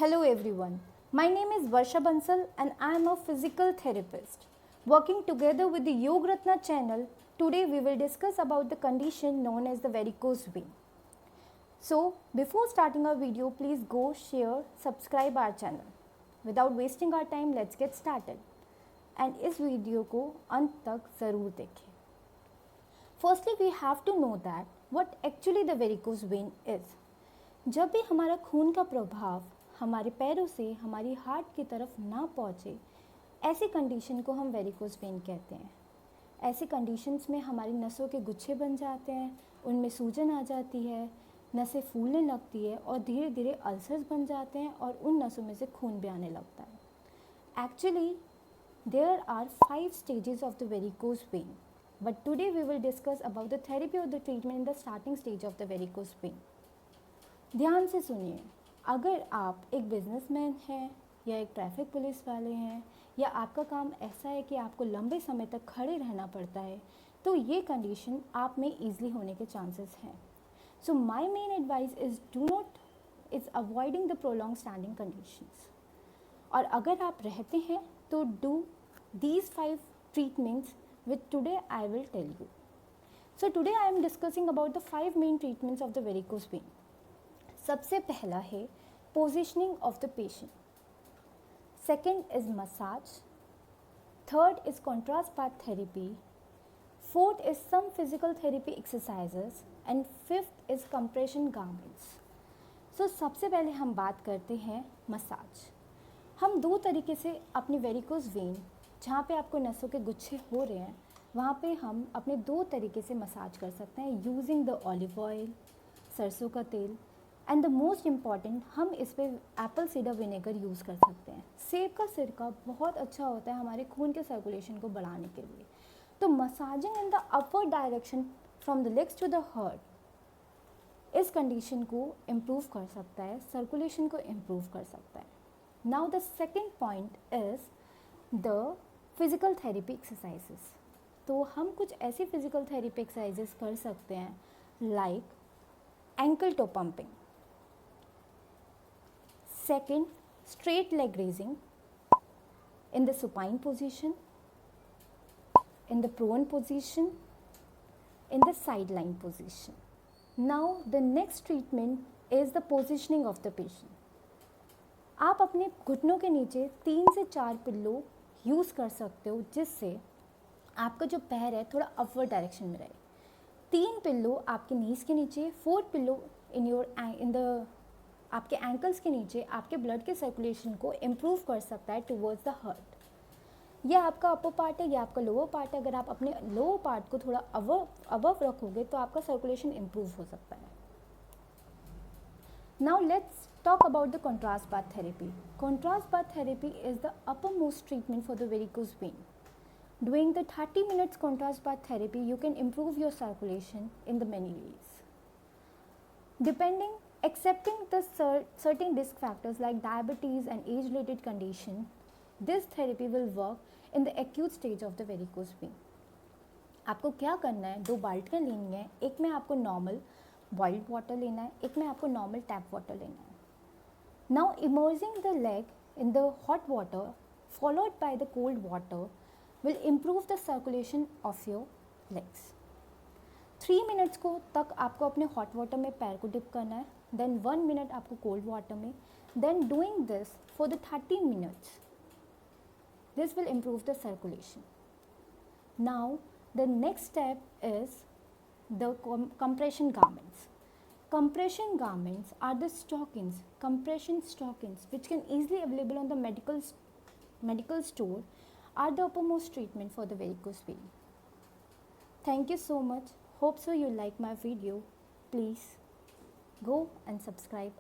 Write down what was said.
Hello everyone. My name is Varsha Bansal and I am a physical therapist. Working together with the Yog Ratna channel, today we will discuss about the condition known as the varicose vein. So, before starting our video, please go share, subscribe our channel. Without wasting our time, let's get started. And इस video को अंत तक ज़रूर देखें. Firstly, we have to know that what actually the varicose vein is. जब भी हमारा खून का प्रभाव हमारे पैरों से हमारी हार्ट की तरफ ना पहुँचे, ऐसी कंडीशन को हम वेरिकोस वेन कहते हैं. ऐसी कंडीशंस में हमारी नसों के गुच्छे बन जाते हैं, उनमें सूजन आ जाती है, नसें फूलने लगती है और धीरे धीरे अल्सर्स बन जाते हैं और उन नसों में से खून भी आने लगता है. Actually there are 5 stages of the varicose vein, but today we will discuss about the therapy or the treatment in the starting stage of the varicose vein. ध्यान से सुनिए. अगर आप एक बिजनेसमैन हैं या एक ट्रैफिक पुलिस वाले हैं या आपका काम ऐसा है कि आपको लंबे समय तक खड़े रहना पड़ता है, तो ये कंडीशन आप में ईजिली होने के चांसेस हैं. So my main advice is avoiding the prolong standing conditions. और अगर आप रहते हैं तो do these 5 treatments which today I will tell you. So today I am discussing about the 5 main treatments of the varicose vein. सबसे पहला है positioning of the patient. Second is massage. Third is contrast bath therapy. Fourth is some physical therapy exercises and fifth is compression garments. सो सबसे पहले हम बात करते हैं massage. हम 2 तरीके से अपनी वेरिकोस वेन, जहाँ पे आपको नसों के गुच्छे हो रहे हैं, वहाँ पे हम अपने 2 तरीके से मसाज कर सकते हैं, यूजिंग द ऑलिव ऑयल, सरसों का तेल, एंड द मोस्ट इम्पॉर्टेंट, हम इस पर एप्पल साइडर विनेगर यूज़ कर सकते हैं. सेब का सिरका बहुत अच्छा होता है हमारे खून के सर्कुलेशन को बढ़ाने के लिए. तो massaging in the upward direction from the legs to the heart इस कंडीशन को इम्प्रूव कर सकता है, सर्कुलेशन को इम्प्रूव कर सकता है. Now the second point is the physical therapy exercises. तो हम कुछ ऐसी फिज़िकल थेरेपी एक्सरसाइजेस कर सकते हैं like ankle toe pumping. Second, straight leg raising in the supine position, in the prone position, in the sideline position. Now, the next treatment is the positioning of the patient. आप अपने घुटनों के नीचे 3 से 4 pillow use कर सकते हो, जिससे आपका जो पैर है थोड़ा अपवर्ड डायरेक्शन में रहे. 3 पिल्लो आपके नीज के नीचे, 4 पिल्लो इन द आपके एंकल्स के नीचे आपके ब्लड के सर्कुलेशन को इम्प्रूव कर सकता है टुवर्ड्स द हार्ट. यह आपका अपर पार्ट है, यह आपका लोअर पार्ट है. अगर आप अपने लोअर पार्ट को थोड़ा अबव रखोगे तो आपका सर्कुलेशन इम्प्रूव हो सकता है. Now let's talk about the contrast bath therapy. Contrast bath therapy is the upper most treatment for the varicose when. Doing the 30 minutes contrast path therapy, you can improve your circulation in the many ways. Accepting the certain risk factors like diabetes and age-related condition, this therapy will work in the acute stage of the varicose vein. आपको क्या करना है, 2 बाल्टियाँ लेनी है. एक में आपको नॉर्मल बॉइल्ड वाटर लेना है, एक में आपको नॉर्मल टैप वाटर लेना है. Now immersing the leg in the hot water followed by the cold water will improve the circulation of your legs. 3 minutes को तक आपको अपने हॉट वाटर में पैर को डिप करना है, देन 1 मिनट आपको कोल्ड वाटर में, then doing this for the 30 minutes. This will improve the circulation. Now the next step is the compression garments. Compression garments are the stockings, compression stockings, which can easily available on the medical store, are the uppermost treatment for the varicose vein. Thank you so much. Hope so you like my video. Please go and subscribe.